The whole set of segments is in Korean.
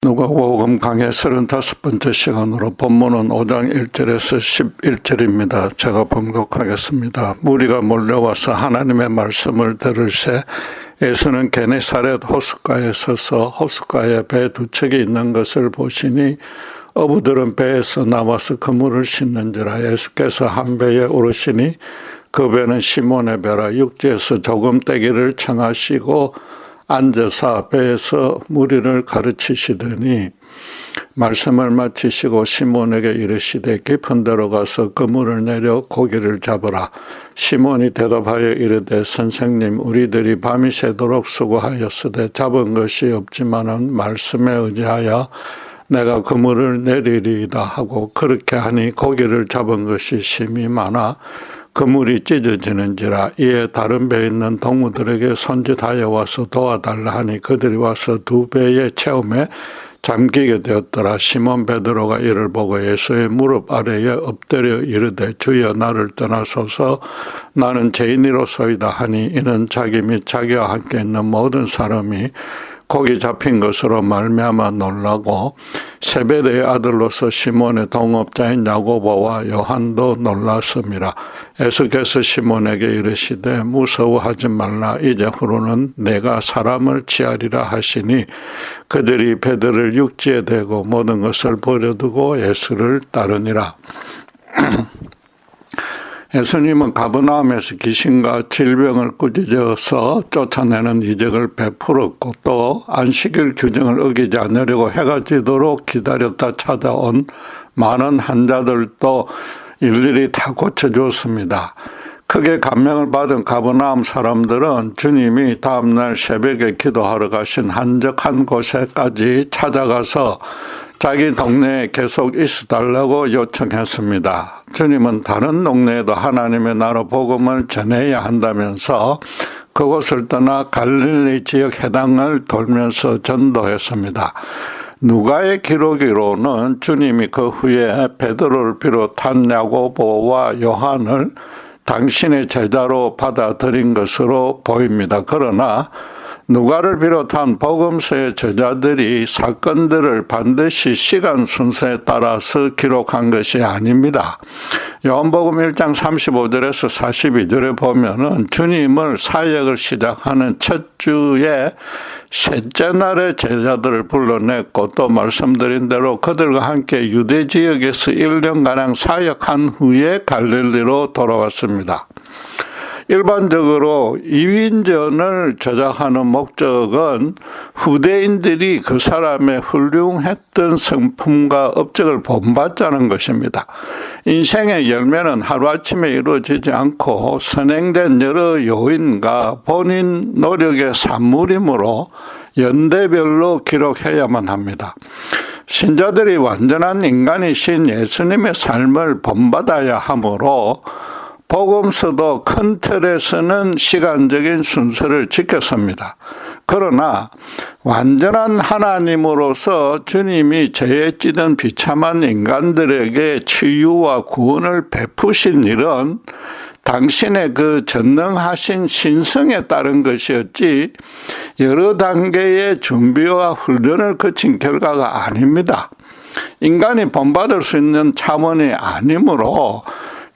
누가복음 강의 35번째 시간으로 본문은 5장 1절에서 11절입니다. 제가 봉독하겠습니다. 무리가 몰려와서 하나님의 말씀을 들을새 예수는 게네사렛 호숫가에 서서 호숫가에 배 두 척이 있는 것을 보시니 어부들은 배에서 나와서 그물을 씻는지라. 예수께서 한 배에 오르시니 그 배는 시몬의 배라. 육지에서 조금 떼기를 청하시고 앉아서 배에서 무리를 가르치시더니 말씀을 마치시고 시몬에게 이르시되 깊은 데로 가서 그물을 내려 고기를 잡으라. 시몬이 대답하여 이르되 선생님, 우리들이 밤이 새도록 수고하였으되 잡은 것이 없지만은 말씀에 의지하여 내가 그물을 내리리이다 하고 그렇게 하니 고기를 잡은 것이 심히 많아 그물이 찢어지는지라. 이에 다른 배에 있는 동무들에게 손짓하여 와서 도와달라 하니 그들이 와서 두 배의 체험에 잠기게 되었더라. 시몬 베드로가 이를 보고 예수의 무릎 아래에 엎드려 이르되 주여, 나를 떠나소서, 나는 죄인이로소이다 하니 이는 자기 및 자기와 함께 있는 모든 사람이 고기 잡힌 것으로 말미암아 놀라고 세베대의 아들로서 시몬의 동업자인 야고보와 요한도 놀랐음이라. 예수께서 시몬에게 이르시되 무서워하지 말라. 이제후로는 내가 사람을 취하리라 하시니 그들이 배들을 육지에 대고 모든 것을 버려두고 예수를 따르니라. 예수님은 가버나움에서 귀신과 질병을 꾸짖어서 쫓아내는 이적을 베풀었고 또 안식일 규정을 어기지 않으려고 해가 지도록 기다렸다 찾아온 많은 환자들도 일일이 다 고쳐주었습니다. 크게 감명을 받은 가버나움 사람들은 주님이 다음날 새벽에 기도하러 가신 한적한 곳에까지 찾아가서 자기 동네에 계속 있어달라고 요청했습니다. 주님은 다른 동네에도 하나님의 나라 복음을 전해야 한다면서 그곳을 떠나 갈릴리 지역 해당을 돌면서 전도했습니다. 누가의 기록으로는 주님이 그 후에 베드로를 비롯한 야고보와 요한을 당신의 제자로 받아들인 것으로 보입니다. 그러나 누가를 비롯한 복음서의 저자들이 사건들을 반드시 시간 순서에 따라서 기록한 것이 아닙니다. 요한복음 1장 35절에서 42절에 보면은 주님을 사역을 시작하는 첫 주에 셋째 날에 제자들을 불러냈고 또 말씀드린 대로 그들과 함께 유대 지역에서 1년가량 사역한 후에 갈릴리로 돌아왔습니다. 일반적으로 이윈전을 저작하는 목적은 후대인들이 그 사람의 훌륭했던 성품과 업적을 본받자는 것입니다. 인생의 열매는 하루아침에 이루어지지 않고 선행된 여러 요인과 본인 노력의 산물이므로 연대별로 기록해야만 합니다. 신자들이 완전한 인간이신 예수님의 삶을 본받아야 하므로 복음서도 큰 틀에서는 시간적인 순서를 지켰습니다. 그러나 완전한 하나님으로서 주님이 죄에 찌든 비참한 인간들에게 치유와 구원을 베푸신 일은 당신의 그 전능하신 신성에 따른 것이었지 여러 단계의 준비와 훈련을 거친 결과가 아닙니다. 인간이 본받을 수 있는 차원이 아니므로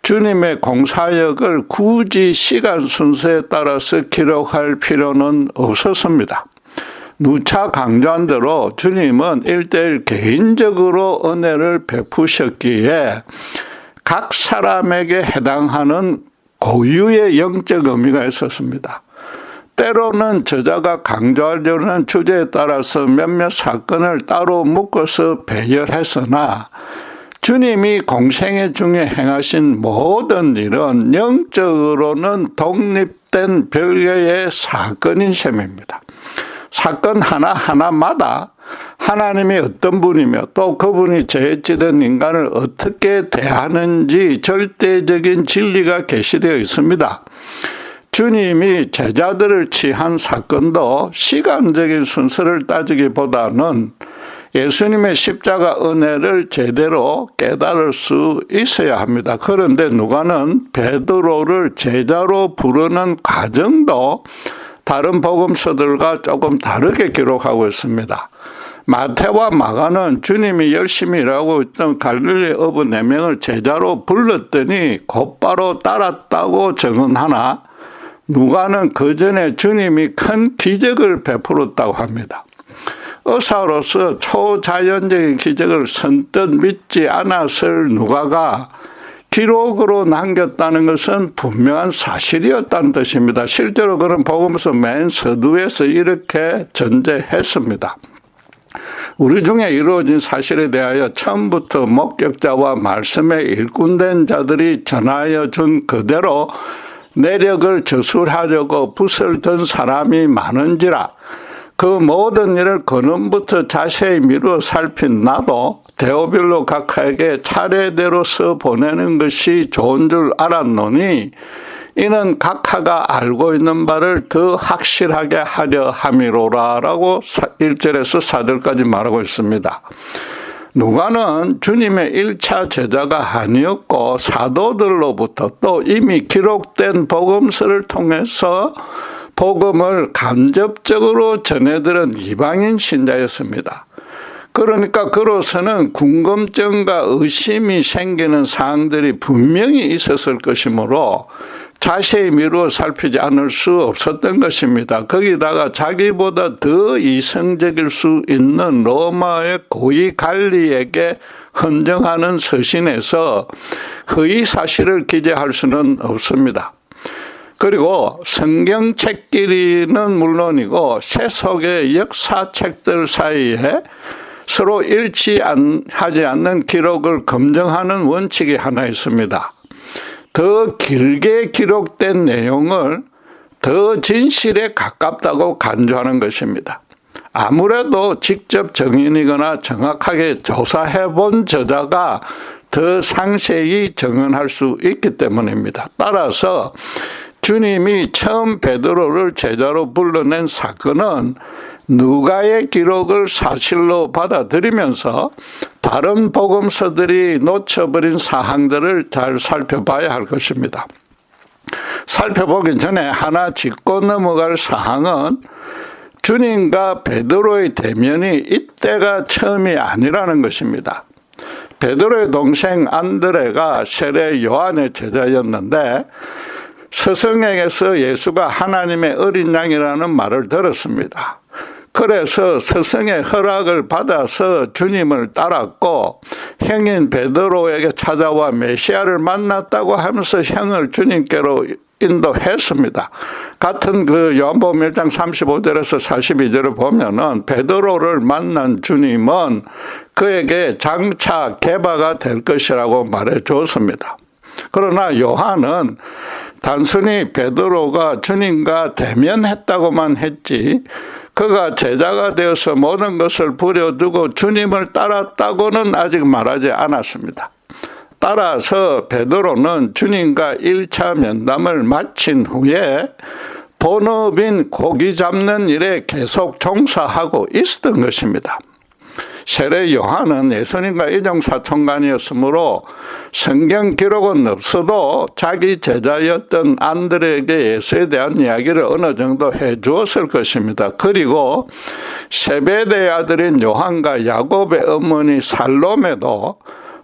주님의 공사역을 굳이 시간 순서에 따라서 기록할 필요는 없었습니다. 누차 강조한 대로 주님은 1:1 개인적으로 은혜를 베푸셨기에 각 사람에게 해당하는 고유의 영적 의미가 있었습니다. 때로는 저자가 강조하려는 주제에 따라서 몇몇 사건을 따로 묶어서 배열했으나 주님이 공생애 중에 행하신 모든 일은 영적으로는 독립된 별개의 사건인 셈입니다. 사건 하나하나마다 하나님이 어떤 분이며 또 그분이 죄에 찌든 인간을 어떻게 대하는지 절대적인 진리가 계시되어 있습니다. 주님이 제자들을 취한 사건도 시간적인 순서를 따지기보다는 예수님의 십자가 은혜를 제대로 깨달을 수 있어야 합니다. 그런데 누가는 베드로를 제자로 부르는 과정도 다른 복음서들과 조금 다르게 기록하고 있습니다. 마태와 마가는 주님이 열심히 일하고 있던 갈릴리 어부 4명을 제자로 불렀더니 곧바로 따랐다고 증언하나 누가는 그 전에 주님이 큰 기적을 베풀었다고 합니다. 의사로서 초자연적인 기적을 선뜻 믿지 않았을 누가가 기록으로 남겼다는 것은 분명한 사실이었다는 뜻입니다. 실제로 그는 복음서 맨 서두에서 이렇게 전제했습니다. 우리 중에 이루어진 사실에 대하여 처음부터 목격자와 말씀에 일꾼된 자들이 전하여 준 그대로 내력을 저술하려고 붓을 든 사람이 많은지라 그 모든 일을 근원부터 자세히 미루어 살핀 나도 데오빌로 각하에게 차례대로 써 보내는 것이 좋은 줄 알았노니 이는 각하가 알고 있는 바를 더 확실하게 하려 함이로라 라고 1절에서 4절까지 말하고 있습니다. 누가는 주님의 1차 제자가 아니었고 사도들로부터 또 이미 기록된 복음서를 통해서 복음을 간접적으로 전해들은 이방인 신자였습니다. 그러니까 그로서는 궁금증과 의심이 생기는 사항들이 분명히 있었을 것이므로 자세히 미루어 살피지 않을 수 없었던 것입니다. 거기다가 자기보다 더 이성적일 수 있는 로마의 고위 관리에게 헌정하는 서신에서 허위 사실을 기재할 수는 없습니다. 그리고 성경책끼리는 물론이고 세속의 역사책들 사이에 서로 일치하지 않는 기록을 검증하는 원칙이 하나 있습니다. 더 길게 기록된 내용을 더 진실에 가깝다고 간주하는 것입니다. 아무래도 직접 증인이거나 정확하게 조사해 본 저자가 더 상세히 증언할 수 있기 때문입니다. 따라서 주님이 처음 베드로를 제자로 불러낸 사건은 누가의 기록을 사실로 받아들이면서 다른 복음서들이 놓쳐버린 사항들을 잘 살펴봐야 할 것입니다. 살펴보기 전에 하나 짚고 넘어갈 사항은 주님과 베드로의 대면이 이때가 처음이 아니라는 것입니다. 베드로의 동생 안드레가 세례 요한의 제자였는데 스승에게서 예수가 하나님의 어린 양이라는 말을 들었습니다. 그래서 스승의 허락을 받아서 주님을 따랐고 형인 베드로에게 찾아와 메시아를 만났다고 하면서 형을 주님께로 인도했습니다. 같은 그 요한복음 1장 35절에서 42절을 보면은 베드로를 만난 주님은 그에게 장차 개바가 될 것이라고 말해 주었습니다. 그러나 요한은 단순히 베드로가 주님과 대면했다고만 했지 그가 제자가 되어서 모든 것을 버려두고 주님을 따랐다고는 아직 말하지 않았습니다. 따라서 베드로는 주님과 1차 면담을 마친 후에 본업인 고기 잡는 일에 계속 종사하고 있었던 것입니다. 세례 요한은 예수님과 이정사촌간이었으므로 성경 기록은 없어도 자기 제자였던 안드레에게 예수에 대한 이야기를 어느 정도 해 주었을 것입니다. 그리고 세베대의 아들인 요한과 야곱의 어머니 살로메도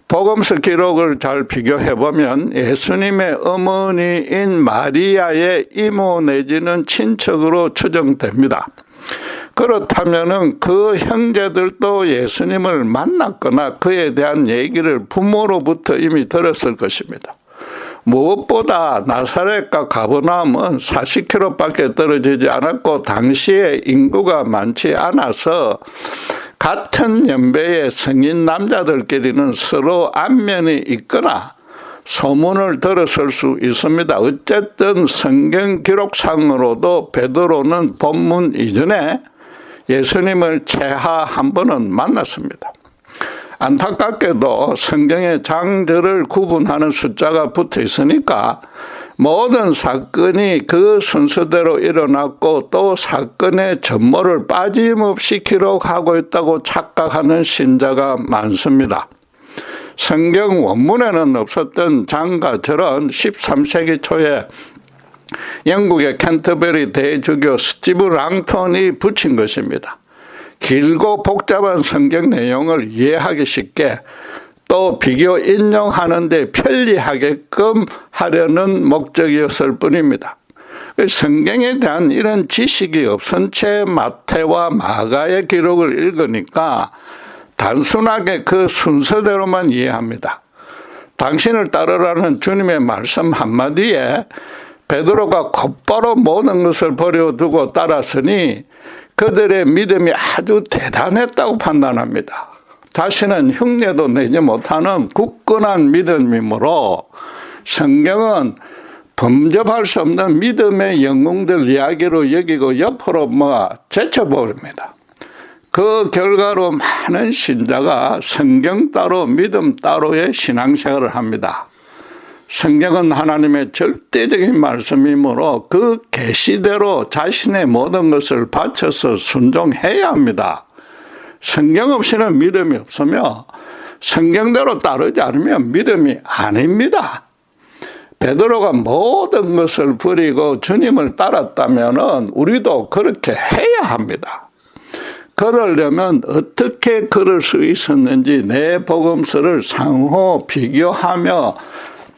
복음서 기록을 잘 비교해보면 예수님의 어머니인 마리아의 이모 내지는 친척으로 추정됩니다. 그렇다면 그 형제들도 예수님을 만났거나 그에 대한 얘기를 부모로부터 이미 들었을 것입니다. 무엇보다 나사렛과 가버나움은 40km밖에 떨어지지 않았고 당시에 인구가 많지 않아서 같은 연배의 성인 남자들끼리는 서로 안면이 있거나 소문을 들었을 수 있습니다. 어쨌든 성경 기록상으로도 베드로는 본문 이전에 예수님을 최하 한 번은 만났습니다. 안타깝게도 성경에 장절을 구분하는 숫자가 붙어 있으니까 모든 사건이 그 순서대로 일어났고 또 사건의 전모를 빠짐없이 기록하고 있다고 착각하는 신자가 많습니다. 성경 원문에는 없었던 장과 절은 13세기 초에 영국의 캔터베리 대주교 스티브 랑턴이 붙인 것입니다. 길고 복잡한 성경 내용을 이해하기 쉽게 또 비교 인용하는 데 편리하게끔 하려는 목적이었을 뿐입니다. 성경에 대한 이런 지식이 없은 채 마태와 마가의 기록을 읽으니까 단순하게 그 순서대로만 이해합니다. 당신을 따르라는 주님의 말씀 한마디에 베드로가 곧바로 모든 것을 버려두고 따랐으니 그들의 믿음이 아주 대단했다고 판단합니다. 자신은 흉내도 내지 못하는 굳건한 믿음이므로 성경은 범접할 수 없는 믿음의 영웅들 이야기로 여기고 옆으로 제쳐버립니다. 그 결과로 많은 신자가 성경 따로 믿음 따로의 신앙생활을 합니다. 성경은 하나님의 절대적인 말씀이므로 그 계시대로 자신의 모든 것을 바쳐서 순종해야 합니다. 성경 없이는 믿음이 없으며 성경대로 따르지 않으면 믿음이 아닙니다. 베드로가 모든 것을 버리고 주님을 따랐다면 우리도 그렇게 해야 합니다. 그러려면 어떻게 그럴 수 있었는지 내 복음서를 상호 비교하며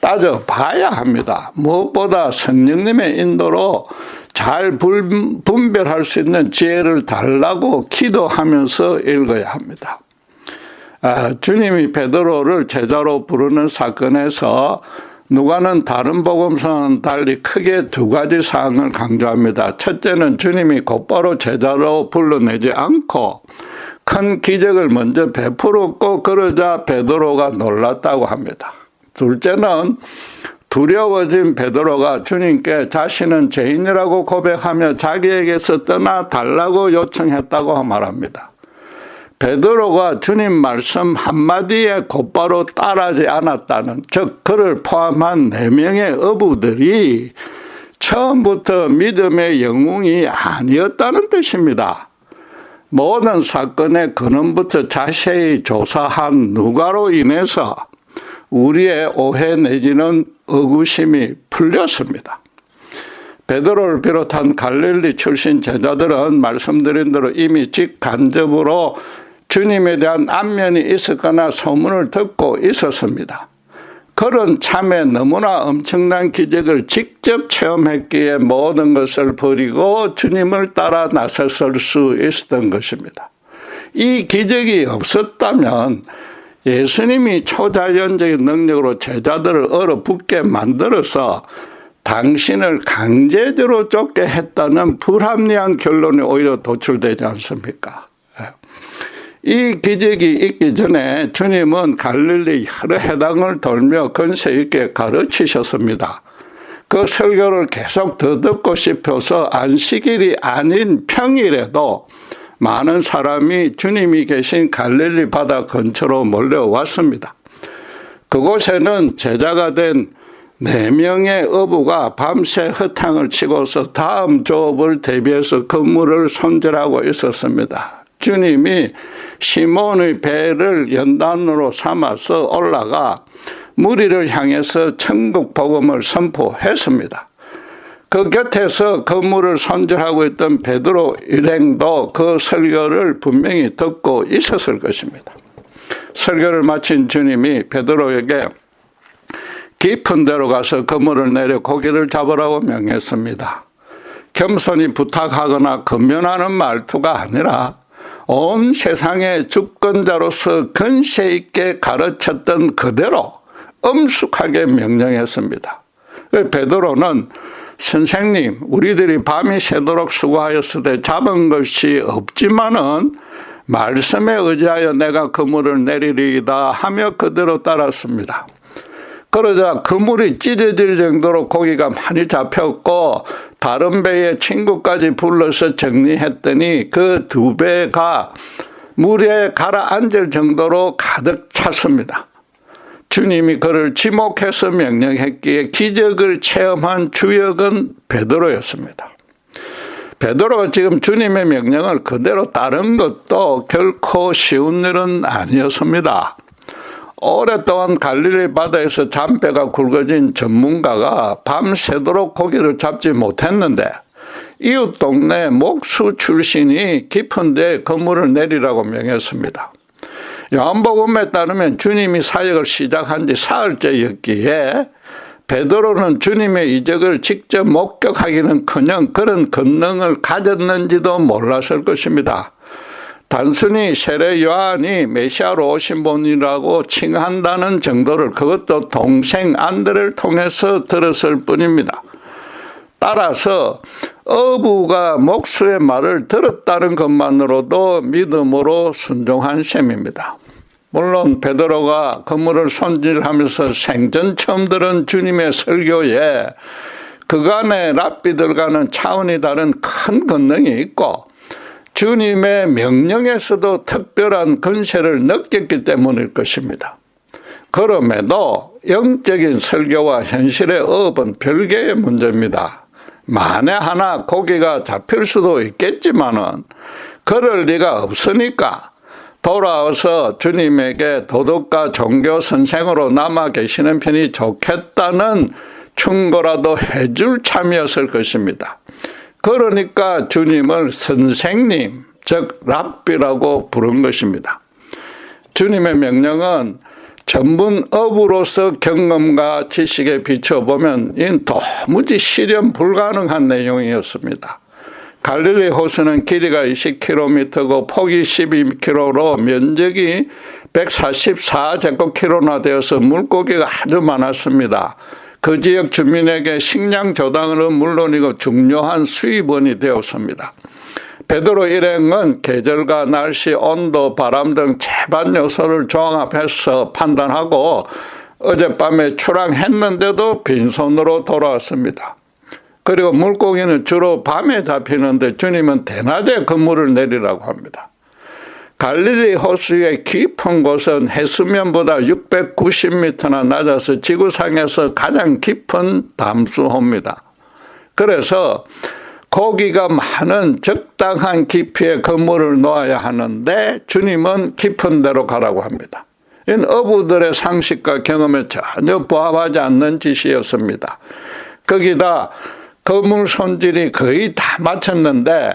따져봐야 합니다. 무엇보다 성령님의 인도로 잘 분별할 수 있는 지혜를 달라고 기도하면서 읽어야 합니다. 주님이 베드로를 제자로 부르는 사건에서 누가는 다른 복음서와는 달리 크게 두 가지 사항을 강조합니다. 첫째는 주님이 곧바로 제자로 불러내지 않고 큰 기적을 먼저 베풀었고 그러자 베드로가 놀랐다고 합니다. 둘째는 두려워진 베드로가 주님께 자신은 죄인이라고 고백하며 자기에게서 떠나달라고 요청했다고 말합니다. 베드로가 주님 말씀 한마디에 곧바로 따르지 않았다는, 즉 그를 포함한 4명의 어부들이 처음부터 믿음의 영웅이 아니었다는 뜻입니다. 모든 사건의 근원부터 자세히 조사한 누가로 인해서 우리의 오해 내지는 의구심이 풀렸습니다. 베드로를 비롯한 갈릴리 출신 제자들은 말씀드린 대로 이미 직간접으로 주님에 대한 안면이 있었거나 소문을 듣고 있었습니다. 그런 참에 너무나 엄청난 기적을 직접 체험했기에 모든 것을 버리고 주님을 따라 나섰을 수 있었던 것입니다. 이 기적이 없었다면 예수님이 초자연적인 능력으로 제자들을 얼어붙게 만들어서 당신을 강제적으로 쫓게 했다는 불합리한 결론이 오히려 도출되지 않습니까? 이 기적이 있기 전에 주님은 갈릴리 여러 해당을 돌며 권세 있게 가르치셨습니다. 그 설교를 계속 더 듣고 싶어서 안식일이 아닌 평일에도 많은 사람이 주님이 계신 갈릴리 바다 근처로 몰려왔습니다. 그곳에는 제자가 된 4명의 어부가 밤새 허탕을 치고서 다음 조업을 대비해서 그물을 손질하고 있었습니다. 주님이 시몬의 배를 연단으로 삼아서 올라가 무리를 향해서 천국 복음을 선포했습니다. 그 곁에서 그물을 손질하고 있던 베드로 일행도 그 설교를 분명히 듣고 있었을 것입니다. 설교를 마친 주님이 베드로에게 깊은 데로 가서 그물을 내려 고기를 잡으라고 명했습니다. 겸손히 부탁하거나 권면하는 말투가 아니라 온 세상의 주권자로서 권세 있게 가르쳤던 그대로 엄숙하게 명령했습니다. 베드로는 선생님, 우리들이 밤이 새도록 수고하였으되 잡은 것이 없지만은 말씀에 의지하여 내가 그물을 내리리이다 하며 그대로 따랐습니다. 그러자 그물이 찢어질 정도로 고기가 많이 잡혔고 다른 배의 친구까지 불러서 정리했더니 그 2배가 물에 가라앉을 정도로 가득 찼습니다. 주님이 그를 지목해서 명령했기에 기적을 체험한 주역은 베드로였습니다. 베드로가 지금 주님의 명령을 그대로 따른 것도 결코 쉬운 일은 아니었습니다. 오랫동안 갈릴리 바다에서 잔배가 굵어진 전문가가 밤새도록 고기를 잡지 못했는데 이웃 동네 목수 출신이 깊은 데 건물을 내리라고 명했습니다. 요한복음에 따르면 주님이 사역을 시작한 지 사흘째였기에 베드로는 주님의 이적을 직접 목격하기는커녕 그런 권능을 가졌는지도 몰랐을 것입니다. 단순히 세례 요한이 메시아로 오신 분이라고 칭한다는 정도를, 그것도 동생 안드레를 통해서 들었을 뿐입니다. 따라서 어부가 목수의 말을 들었다는 것만으로도 믿음으로 순종한 셈입니다. 물론 베드로가 건물을 손질하면서 생전 처음 들은 주님의 설교에 그간의 랍비들과는 차원이 다른 큰 권능이 있고 주님의 명령에서도 특별한 권세를 느꼈기 때문일 것입니다. 그럼에도 영적인 설교와 현실의 어업은 별개의 문제입니다. 만에 하나 고기가 잡힐 수도 있겠지만은 그럴 리가 없으니까 돌아와서 주님에게 도덕과 종교 선생으로 남아 계시는 편이 좋겠다는 충고라도 해줄 참이었을 것입니다. 그러니까 주님을 선생님, 즉 랍비라고 부른 것입니다. 주님의 명령은 전문 어부로서 경험과 지식에 비춰보면 이는 도무지 실현 불가능한 내용이었습니다. 갈릴리 호수는 길이가 20km고 폭이 12km로 면적이 144제곱킬로나 되어서 물고기가 아주 많았습니다. 그 지역 주민에게 식량 조달은 물론이고 중요한 수입원이 되었습니다. 베드로 일행은 계절과 날씨, 온도, 바람 등 제반 요소를 종합해서 판단하고 어젯밤에 출항했는데도 빈손으로 돌아왔습니다. 그리고 물고기는 주로 밤에 잡히는데 주님은 대낮에 그물을 내리라고 합니다. 갈릴리 호수의 깊은 곳은 해수면보다 690m나 낮아서 지구상에서 가장 깊은 담수호입니다. 그래서 고기가 많은 적당한 깊이의 그물을 놓아야 하는데 주님은 깊은 데로 가라고 합니다. 이는 어부들의 상식과 경험에 전혀 부합하지 않는 지시였습니다. 거기다 그물 손질이 거의 다 마쳤는데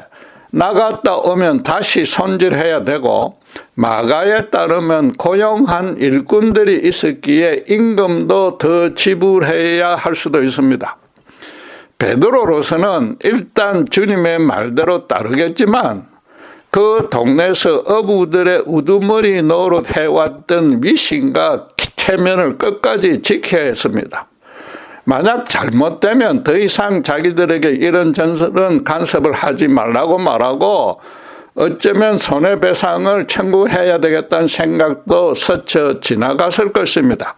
나갔다 오면 다시 손질해야 되고 마가에 따르면 고용한 일꾼들이 있었기에 임금도 더 지불해야 할 수도 있습니다. 베드로로서는 일단 주님의 말대로 따르겠지만 그 동네에서 어부들의 우두머리 노릇 해왔던 미신과 체면을 끝까지 지켜야 했습니다. 만약 잘못되면 더 이상 자기들에게 이런 전설은 간섭을 하지 말라고 말하고 어쩌면 손해배상을 청구해야 되겠다는 생각도 스쳐 지나갔을 것입니다.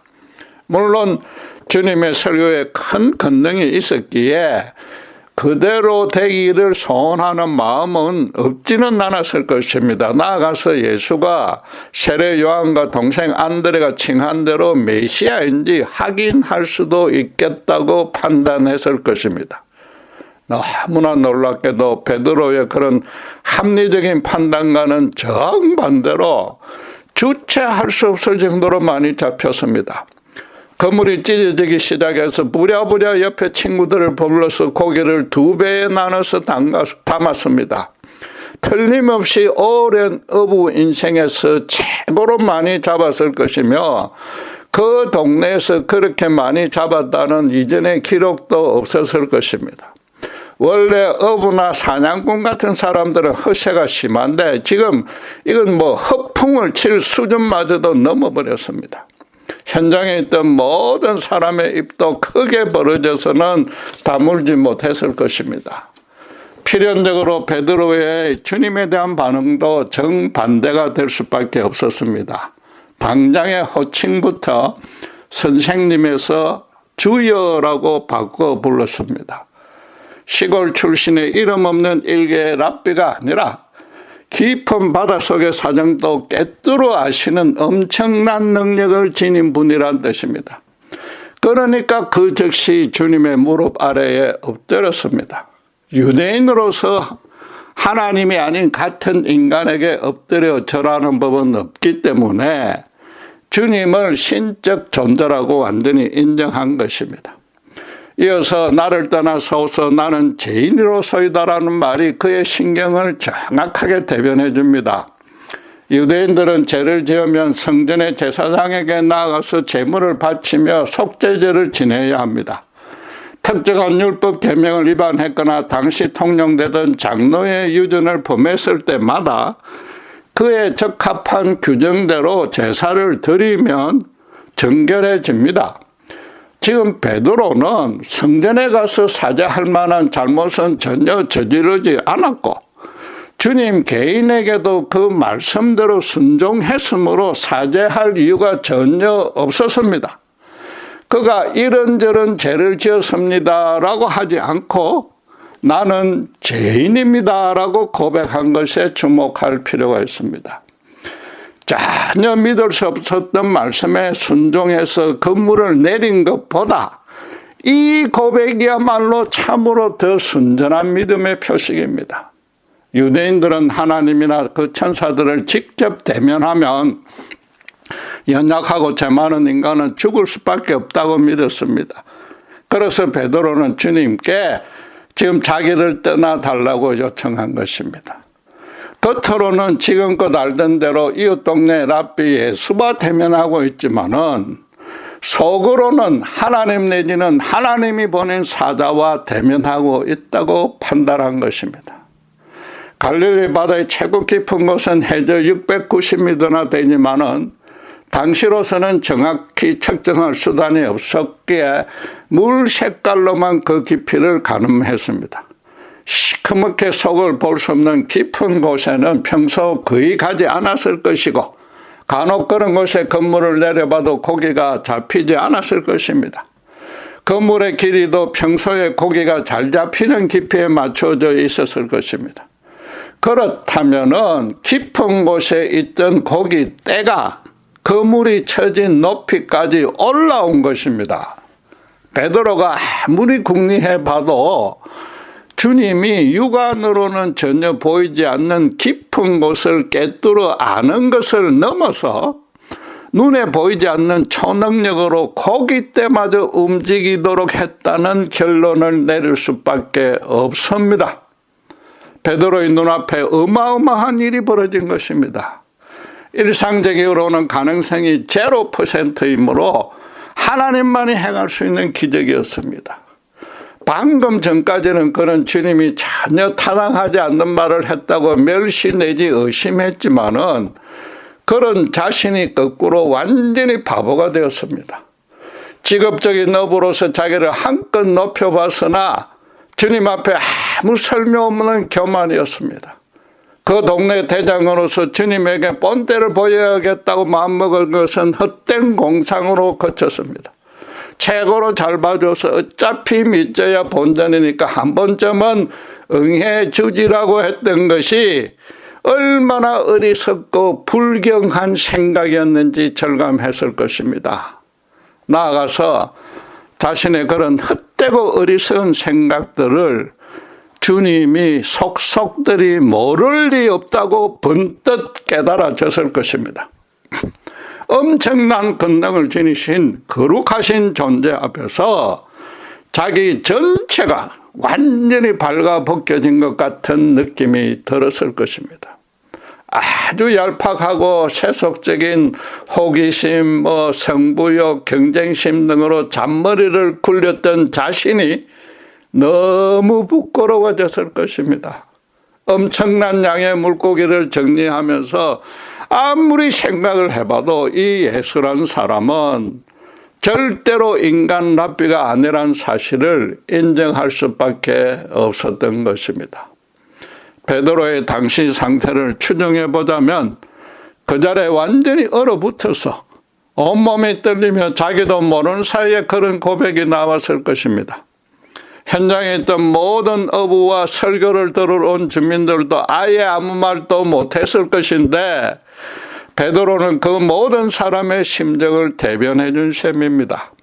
물론 주님의 설교에 큰 권능이 있었기에 그대로 되기를 소원하는 마음은 없지는 않았을 것입니다. 나아가서 예수가 세례 요한과 동생 안드레가 칭한 대로 메시아인지 확인할 수도 있겠다고 판단했을 것입니다. 너무나 놀랍게도 베드로의 그런 합리적인 판단과는 정반대로 주체할 수 없을 정도로 많이 잡혔습니다. 그물이 찢어지기 시작해서 부랴부랴 옆에 친구들을 불러서 고기를 2배에 나눠서 담았습니다. 틀림없이 오랜 어부 인생에서 최고로 많이 잡았을 것이며 그 동네에서 그렇게 많이 잡았다는 이전의 기록도 없었을 것입니다. 원래 어부나 사냥꾼 같은 사람들은 허세가 심한데 지금 이건 허풍을 칠 수준마저도 넘어버렸습니다. 현장에 있던 모든 사람의 입도 크게 벌어져서는 다물지 못했을 것입니다. 필연적으로 베드로의 주님에 대한 반응도 정반대가 될 수밖에 없었습니다. 당장의 호칭부터 선생님에서 주여라고 바꿔 불렀습니다. 시골 출신의 이름 없는 일개의 랍비가 아니라 깊은 바닷속의 사정도 꿰뚫어 아시는 엄청난 능력을 지닌 분이란 뜻입니다. 그러니까 그 즉시 주님의 무릎 아래에 엎드렸습니다. 유대인으로서 하나님이 아닌 같은 인간에게 엎드려 절하는 법은 없기 때문에 주님을 신적 존재라고 완전히 인정한 것입니다. 이어서 나를 떠나서서 나는 죄인으로서이다라는 말이 그의 신경을 정확하게 대변해 줍니다. 유대인들은 죄를 지으면 성전의 제사장에게 나아가서 제물을 바치며 속죄제를 지내야 합니다. 특정한 율법 계명을 위반했거나 당시 통용되던 장로의 유전을 범했을 때마다 그에 적합한 규정대로 제사를 드리면 정결해집니다. 지금 베드로는 성전에 가서 사죄할 만한 잘못은 전혀 저지르지 않았고 주님 개인에게도 그 말씀대로 순종했으므로 사죄할 이유가 전혀 없었습니다. 그가 이런저런 죄를 지었습니다라고 하지 않고 나는 죄인입니다라고 고백한 것에 주목할 필요가 있습니다. 전혀 믿을 수 없었던 말씀에 순종해서 건물을 내린 것보다 이 고백이야말로 참으로 더 순전한 믿음의 표식입니다. 유대인들은 하나님이나 그 천사들을 직접 대면하면 연약하고 죄 많은 인간은 죽을 수밖에 없다고 믿었습니다. 그래서 베드로는 주님께 지금 자기를 떠나달라고 요청한 것입니다. 겉으로는 지금껏 알던 대로 이웃 동네 랍비 예수와 대면하고 있지만은 속으로는 하나님 내지는 하나님이 보낸 사자와 대면하고 있다고 판단한 것입니다. 갈릴리 바다의 최고 깊은 곳은 해저 690m나 되지만은 당시로서는 정확히 측정할 수단이 없었기에 물 색깔로만 그 깊이를 가늠했습니다. 시커멓게 속을 볼 수 없는 깊은 곳에는 평소 거의 가지 않았을 것이고 간혹 그런 곳에 건물을 내려봐도 고기가 잡히지 않았을 것입니다. 건물의 길이도 평소에 고기가 잘 잡히는 깊이에 맞춰져 있었을 것입니다. 그렇다면은 깊은 곳에 있던 고기 떼가 그물이 처진 높이까지 올라온 것입니다. 베드로가 아무리 궁리해 봐도 주님이 육안으로는 전혀 보이지 않는 깊은 곳을 꿰뚫어 아는 것을 넘어서 눈에 보이지 않는 초능력으로 고기 떼마저 움직이도록 했다는 결론을 내릴 수밖에 없습니다. 베드로의 눈앞에 어마어마한 일이 벌어진 것입니다. 일상적으로는 가능성이 0%이므로 하나님만이 행할 수 있는 기적이었습니다. 방금 전까지는 그는 주님이 전혀 타당하지 않는 말을 했다고 멸시 내지 의심했지만은 그런 자신이 거꾸로 완전히 바보가 되었습니다. 직업적인 업으로서 자기를 한껏 높여봤으나 주님 앞에 아무 설명없는 교만이었습니다. 그 동네 대장으로서 주님에게 본때를 보여야겠다고 마음먹은 것은 헛된 공상으로 그쳤습니다. 최고로 잘 봐줘서 어차피 믿져야 본전이니까 한 번쯤은 응해 주지라고 했던 것이 얼마나 어리석고 불경한 생각이었는지 절감했을 것입니다. 나아가서 자신의 그런 헛되고 어리석은 생각들을 주님이 속속들이 모를 리 없다고 번뜩 깨달아졌을 것입니다. 엄청난 권능을 지니신 거룩하신 존재 앞에서 자기 전체가 완전히 발가벗겨진 것 같은 느낌이 들었을 것입니다. 아주 얄팍하고 세속적인 호기심, 성부욕, 경쟁심 등으로 잔머리를 굴렸던 자신이 너무 부끄러워졌을 것입니다. 엄청난 양의 물고기를 정리하면서 아무리 생각을 해봐도 이 예수란 사람은 절대로 인간 랍비가 아니란 사실을 인정할 수밖에 없었던 것입니다. 베드로의 당시 상태를 추정해 보자면 그 자리에 완전히 얼어붙어서 온몸이 떨리며 자기도 모르는 사이에 그런 고백이 나왔을 것입니다. 현장에 있던 모든 어부와 설교를 들으러 온 주민들도 아예 아무 말도 못했을 것인데 베드로는 그 모든 사람의 심정을 대변해 준 셈입니다.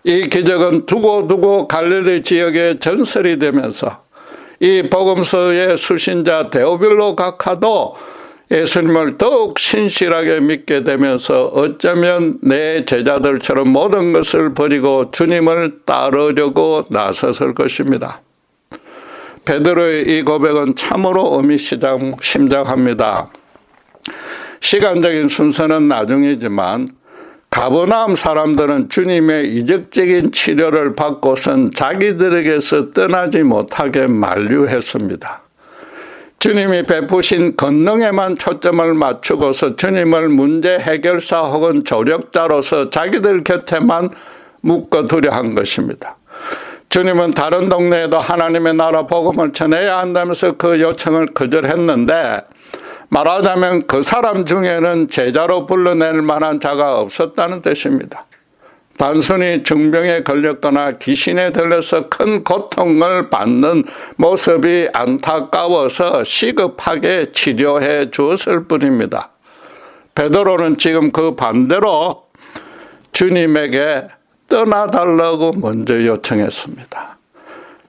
이 기적은 두고두고 갈릴리 지역에 전설이 되면서 이 복음서의 수신자 데오빌로 각하도 예수님을 더욱 신실하게 믿게 되면서 어쩌면 내 제자들처럼 모든 것을 버리고 주님을 따르려고 나섰을 것입니다. 베드로의 이 고백은 참으로 의미심장합니다. 시간적인 순서는 나중이지만 가버나움 사람들은 주님의 이적적인 치료를 받고선 자기들에게서 떠나지 못하게 만류했습니다. 주님이 베푸신 권능에만 초점을 맞추고서 주님을 문제 해결사 혹은 조력자로서 자기들 곁에만 묶어두려 한 것입니다. 주님은 다른 동네에도 하나님의 나라 복음을 전해야 한다면서 그 요청을 거절했는데, 말하자면 그 사람 중에는 제자로 불러낼 만한 자가 없었다는 뜻입니다. 단순히 중병에 걸렸거나 귀신에 들려서 큰 고통을 받는 모습이 안타까워서 시급하게 치료해 주었을 뿐입니다. 베드로는 지금 그 반대로 주님에게 떠나달라고 먼저 요청했습니다.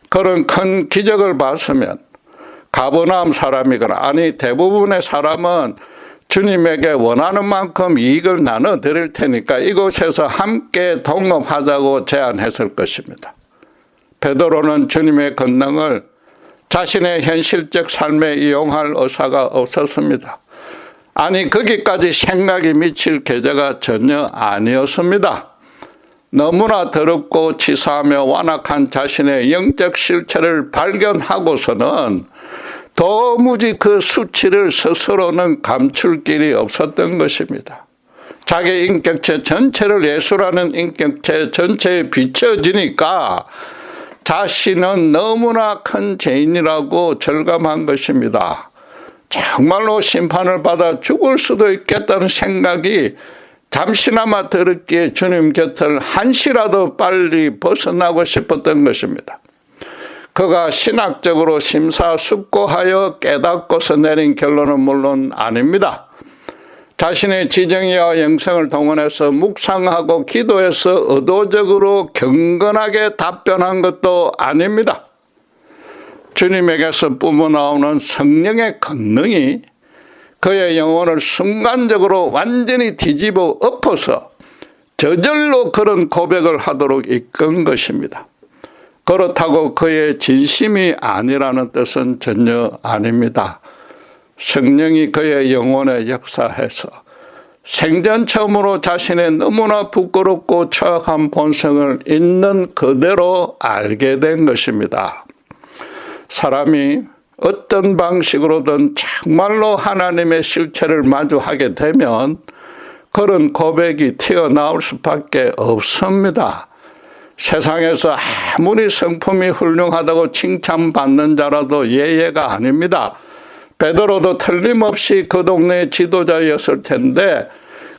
그런 큰 기적을 봤으면 가버나움 사람이거나, 아니 대부분의 사람은 주님에게 원하는 만큼 이익을 나눠 드릴 테니까 이곳에서 함께 동업하자고 제안했을 것입니다. 베드로는 주님의 권능을 자신의 현실적 삶에 이용할 의사가 없었습니다. 아니 거기까지 생각이 미칠 계제가 전혀 아니었습니다. 너무나 더럽고 치사하며 완악한 자신의 영적 실체를 발견하고서는 도무지 그 수치를 스스로는 감출 길이 없었던 것입니다. 자기 인격체 전체를 예수라는 인격체 전체에 비춰지니까 자신은 너무나 큰 죄인이라고 절감한 것입니다. 정말로 심판을 받아 죽을 수도 있겠다는 생각이 잠시나마 들었기에 주님 곁을 한시라도 빨리 벗어나고 싶었던 것입니다. 그가 신학적으로 심사숙고하여 깨닫고서 내린 결론은 물론 아닙니다. 자신의 지정이와 영성을 동원해서 묵상하고 기도해서 의도적으로 경건하게 답변한 것도 아닙니다. 주님에게서 뿜어나오는 성령의 권능이 그의 영혼을 순간적으로 완전히 뒤집어 엎어서 저절로 그런 고백을 하도록 이끈 것입니다. 그렇다고 그의 진심이 아니라는 뜻은 전혀 아닙니다. 성령이 그의 영혼에 역사해서 생전 처음으로 자신의 너무나 부끄럽고 처악한 본성을 있는 그대로 알게 된 것입니다. 사람이 어떤 방식으로든 정말로 하나님의 실체를 마주하게 되면 그런 고백이 튀어나올 수밖에 없습니다. 세상에서 아무리 성품이 훌륭하다고 칭찬받는 자라도 예외가 아닙니다. 베드로도 틀림없이 그 동네의 지도자였을 텐데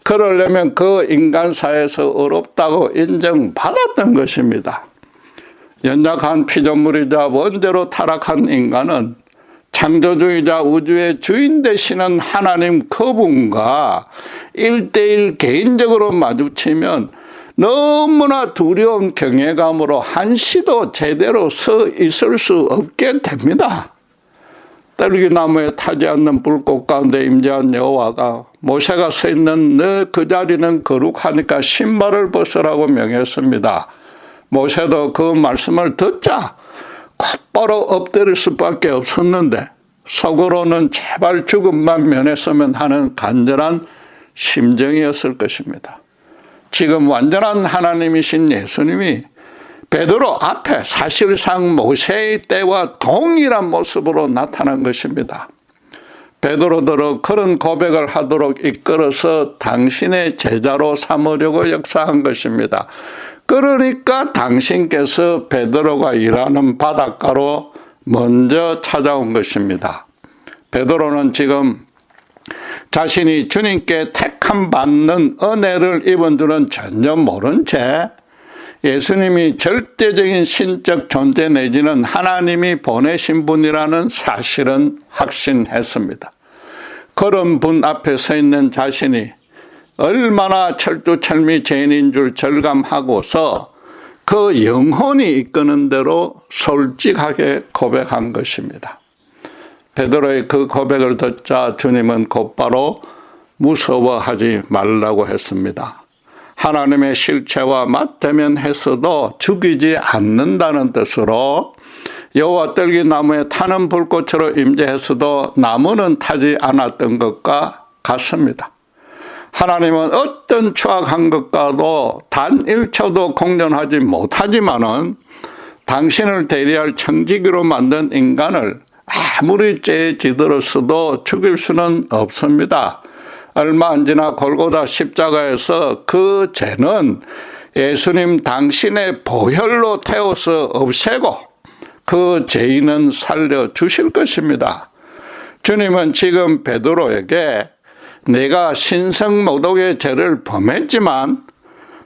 그러려면 그 인간사에서 어렵다고 인정받았던 것입니다. 연약한 피조물이자 원죄로 타락한 인간은 창조주이자 우주의 주인 되시는 하나님 그분과 1대1 개인적으로 마주치면 너무나 두려운 경외감으로 한시도 제대로 서 있을 수 없게 됩니다. 떨기나무에 타지 않는 불꽃 가운데 임재한 여호와가 모세가 서 있는 너 그 자리는 거룩하니까 신발을 벗으라고 명했습니다. 모세도 그 말씀을 듣자 곧바로 엎드릴 수밖에 없었는데 속으로는 제발 죽음만 면했으면 하는 간절한 심정이었을 것입니다. 지금 완전한 하나님이신 예수님이 베드로 앞에 사실상 모세의 때와 동일한 모습으로 나타난 것입니다. 베드로더러 그런 고백을 하도록 이끌어서 당신의 제자로 삼으려고 역사한 것입니다. 그러니까 당신께서 베드로가 일하는 바닷가로 먼저 찾아온 것입니다. 베드로는 지금 자신이 주님께 택함 받는 은혜를 입은 줄은 전혀 모른 채 예수님이 절대적인 신적 존재 내지는 하나님이 보내신 분이라는 사실은 확신했습니다. 그런 분 앞에 서 있는 자신이 얼마나 철두철미 죄인인 줄 절감하고서 그 영혼이 이끄는 대로 솔직하게 고백한 것입니다. 베드로의 그 고백을 듣자 주님은 곧바로 무서워하지 말라고 했습니다. 하나님의 실체와 맞대면해서도 죽이지 않는다는 뜻으로 여호와 떨기나무에 타는 불꽃으로 임재해서도 나무는 타지 않았던 것과 같습니다. 하나님은 어떤 추악한 것과도 단 1초도 공존하지 못하지만은 당신을 대리할 청지기로 만든 인간을 아무리 죄에 지들었어도 죽일 수는 없습니다. 얼마 안 지나 골고다 십자가에서 그 죄는 예수님 당신의 보혈로 태워서 없애고 그 죄인은 살려주실 것입니다. 주님은 지금 베드로에게 내가 신성모독의 죄를 범했지만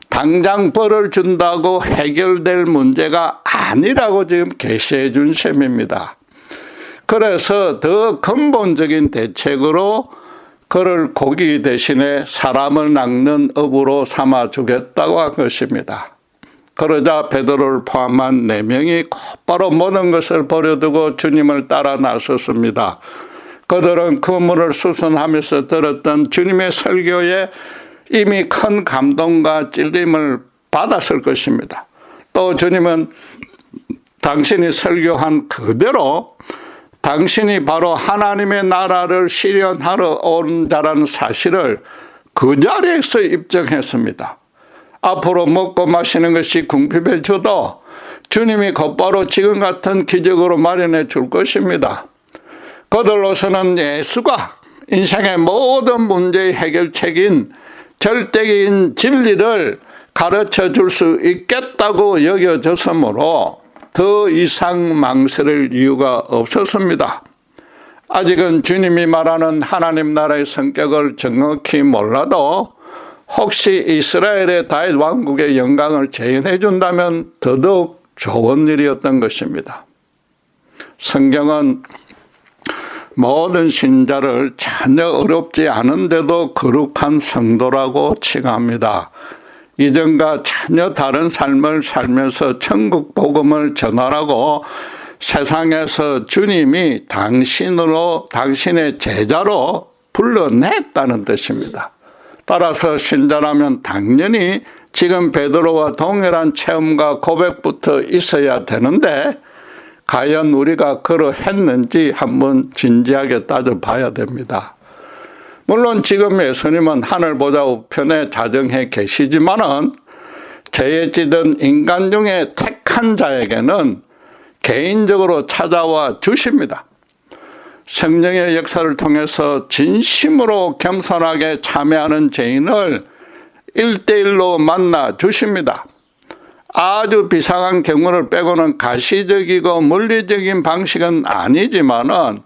당장 벌을 준다고 해결될 문제가 아니라고 지금 계시해 준 셈입니다. 그래서 더 근본적인 대책으로 그를 고기 대신에 사람을 낚는 업으로 삼아 주겠다고 한 것입니다. 그러자 베드로를 포함한 4명이 곧바로 모든 것을 버려두고 주님을 따라 나섰습니다. 그들은 그물을 수선하면서 들었던 주님의 설교에 이미 큰 감동과 찔림을 받았을 것입니다. 또 주님은 당신이 설교한 그대로 당신이 바로 하나님의 나라를 실현하러 온 자라는 사실을 그 자리에서 입증했습니다. 앞으로 먹고 마시는 것이 궁핍해져도 주님이 곧바로 지금 같은 기적으로 마련해 줄 것입니다. 그들로서는 예수가 인생의 모든 문제의 해결책인 절대적인 진리를 가르쳐 줄 수 있겠다고 여겨졌으므로 더 이상 망설일 이유가 없었습니다. 아직은 주님이 말하는 하나님 나라의 성격을 정확히 몰라도 혹시 이스라엘의 다윗 왕국의 영광을 재현해 준다면 더더욱 좋은 일이었던 것입니다. 성경은 모든 신자를 전혀 어렵지 않은데도 거룩한 성도라고 칭합니다. 이전과 전혀 다른 삶을 살면서 천국 복음을 전하라고 세상에서 주님이 당신의 제자로 불러냈다는 뜻입니다. 따라서 신자라면 당연히 지금 베드로와 동일한 체험과 고백부터 있어야 되는데 과연 우리가 그러했는지 한번 진지하게 따져봐야 됩니다. 물론 지금 예수님은 하늘 보좌 우편에 자정해 계시지만은 죄에 찌든 인간 중에 택한 자에게는 개인적으로 찾아와 주십니다. 성령의 역사를 통해서 진심으로 겸손하게 참여하는 죄인을 1대1로 만나 주십니다. 아주 비상한 경우를 빼고는 가시적이고 물리적인 방식은 아니지만은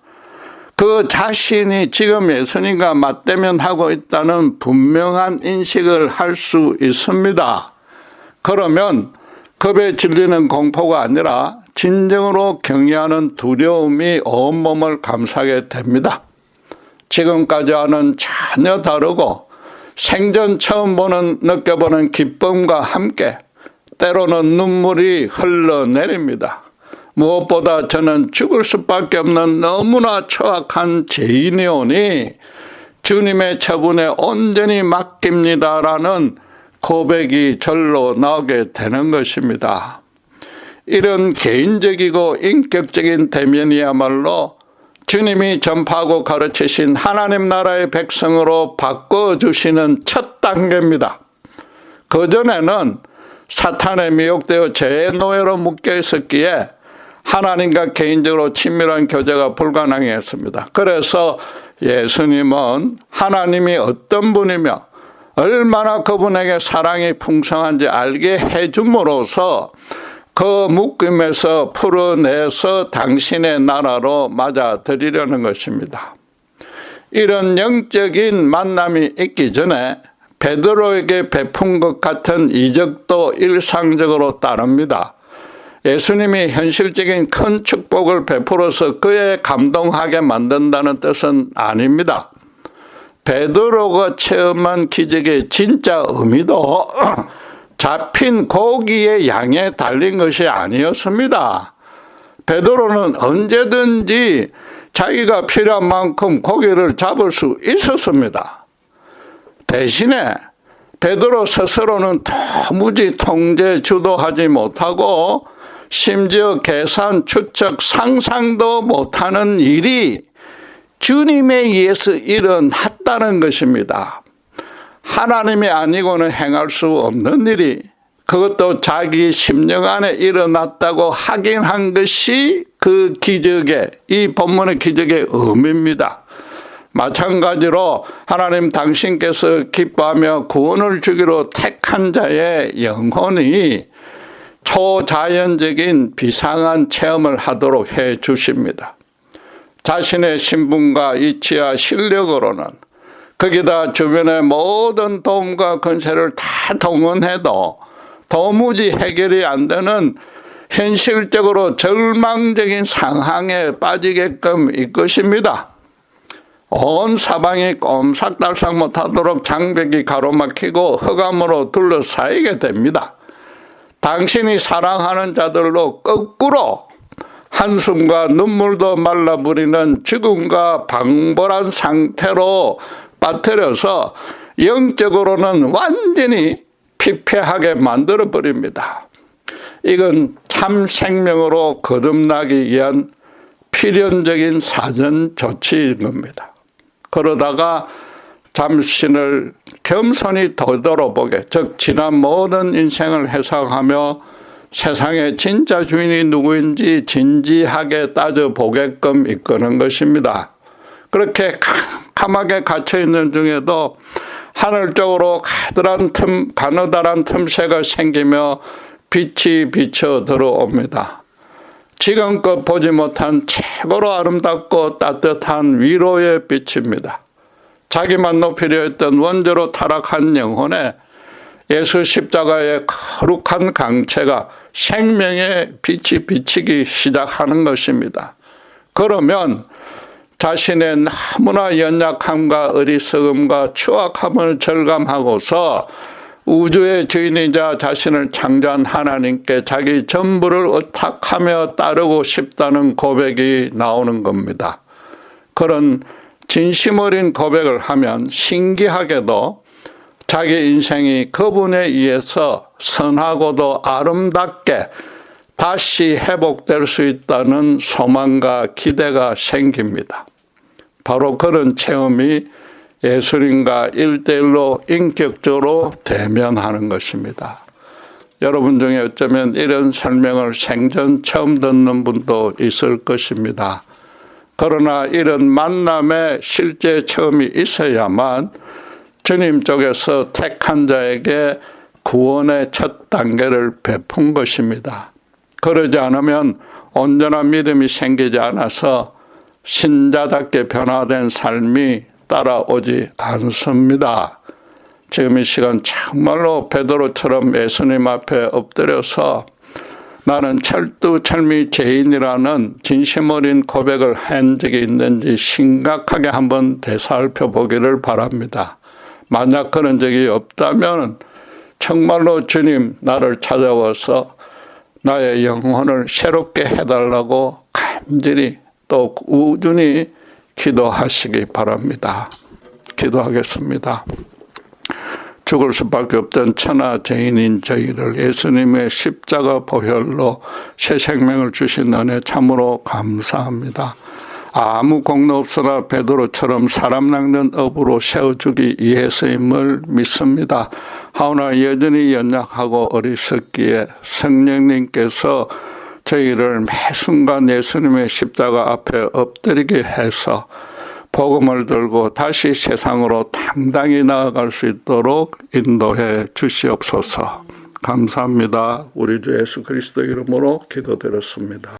그 자신이 지금 예수님과 맞대면하고 있다는 분명한 인식을 할 수 있습니다. 그러면 겁에 질리는 공포가 아니라 진정으로 경외하는 두려움이 온몸을 감싸게 됩니다. 지금까지와는 전혀 다르고 생전 처음 느껴보는 기쁨과 함께 때로는 눈물이 흘러내립니다. 무엇보다 저는 죽을 수밖에 없는 너무나 추악한 죄인이오니 주님의 처분에 온전히 맡깁니다라는 고백이 절로 나오게 되는 것입니다. 이런 개인적이고 인격적인 대면이야말로 주님이 전파하고 가르치신 하나님 나라의 백성으로 바꿔주시는 첫 단계입니다. 그전에는 사탄에 미혹되어 죄의 노예로 묶여 있었기에 하나님과 개인적으로 친밀한 교제가 불가능했습니다. 그래서 예수님은 하나님이 어떤 분이며 얼마나 그분에게 사랑이 풍성한지 알게 해줌으로써 그 묶임에서 풀어내서 당신의 나라로 맞아들이려는 것입니다. 이런 영적인 만남이 있기 전에 베드로에게 베푼 것 같은 이적도 일상적으로 따릅니다. 예수님이 현실적인 큰 축복을 베풀어서 그에 감동하게 만든다는 뜻은 아닙니다. 베드로가 체험한 기적의 진짜 의미도 잡힌 고기의 양에 달린 것이 아니었습니다. 베드로는 언제든지 자기가 필요한 만큼 고기를 잡을 수 있었습니다. 대신에 베드로 스스로는 도무지 통제 주도하지 못하고 심지어 계산, 추측, 상상도 못하는 일이 주님에 의해서 일어났다는 것입니다. 하나님이 아니고는 행할 수 없는 일이, 그것도 자기 심령 안에 일어났다고 확인한 것이 그 기적의, 이 본문의 기적의 의미입니다. 마찬가지로 하나님 당신께서 기뻐하며 구원을 주기로 택한 자의 영혼이 초자연적인 비상한 체험을 하도록 해 주십니다. 자신의 신분과 이치와 실력으로는, 거기다 주변의 모든 도움과 권세를 다 동원해도 도무지 해결이 안 되는 현실적으로 절망적인 상황에 빠지게끔 이끄십니다. 온 사방이 꼼짝달싹 못하도록 장벽이 가로막히고 흑암으로 둘러싸이게 됩니다. 당신이 사랑하는 자들로 거꾸로 한숨과 눈물도 말라버리는 죽음과 방불한 상태로 빠뜨려서 영적으로는 완전히 피폐하게 만들어버립니다. 이건 참 생명으로 거듭나기 위한 필연적인 사전 조치인 겁니다. 그러다가 잠신을 겸손히 되돌아보게, 즉 지난 모든 인생을 해석하며 세상의 진짜 주인이 누구인지 진지하게 따져보게끔 이끄는 것입니다. 그렇게 캄캄하게 갇혀있는 중에도 하늘 쪽으로 가느다란 틈새가 생기며 빛이 비쳐 들어옵니다. 지금껏 보지 못한 최고로 아름답고 따뜻한 위로의 빛입니다. 자기만 높이려 했던 원죄로 타락한 영혼에 예수 십자가의 거룩한 강체가 생명의 빛이 비치기 시작하는 것입니다. 그러면 자신의 너무나 연약함과 어리석음과 추악함을 절감하고서 우주의 주인이자 자신을 창조한 하나님께 자기 전부를 의탁하며 따르고 싶다는 고백이 나오는 겁니다. 그런 진심 어린 고백을 하면 신기하게도 자기 인생이 그분에 의해서 선하고도 아름답게 다시 회복될 수 있다는 소망과 기대가 생깁니다. 바로 그런 체험이 예수님과 1대1로 인격적으로 대면하는 것입니다. 여러분 중에 어쩌면 이런 설명을 생전 처음 듣는 분도 있을 것입니다. 그러나 이런 만남의 실제 체험이 있어야만 주님 쪽에서 택한 자에게 구원의 첫 단계를 베푼 것입니다. 그러지 않으면 온전한 믿음이 생기지 않아서 신자답게 변화된 삶이 따라오지 않습니다. 지금 이 시간 정말로 베드로처럼 예수님 앞에 엎드려서 나는 철두철미 죄인이라는 진심 어린 고백을 한 적이 있는지 심각하게 한번 되살펴보기를 바랍니다. 만약 그런 적이 없다면 정말로 주님 나를 찾아와서 나의 영혼을 새롭게 해달라고 간절히 또 꾸준히 기도하시기 바랍니다. 기도하겠습니다. 죽을 수밖에 없던 천하 죄인인 저희를 예수님의 십자가 보혈로 새 생명을 주신 은혜 참으로 감사합니다. 아무 공로 없으나 베드로처럼 사람 낚는 업으로 세워주기 위해서임을 믿습니다. 하오나 여전히 연약하고 어리석기에 성령님께서 저희를 매 순간 예수님의 십자가 앞에 엎드리게 해서 복음을 들고 다시 세상으로 당당히 나아갈 수 있도록 인도해 주시옵소서. 감사합니다. 우리 주 예수 그리스도 이름으로 기도드렸습니다.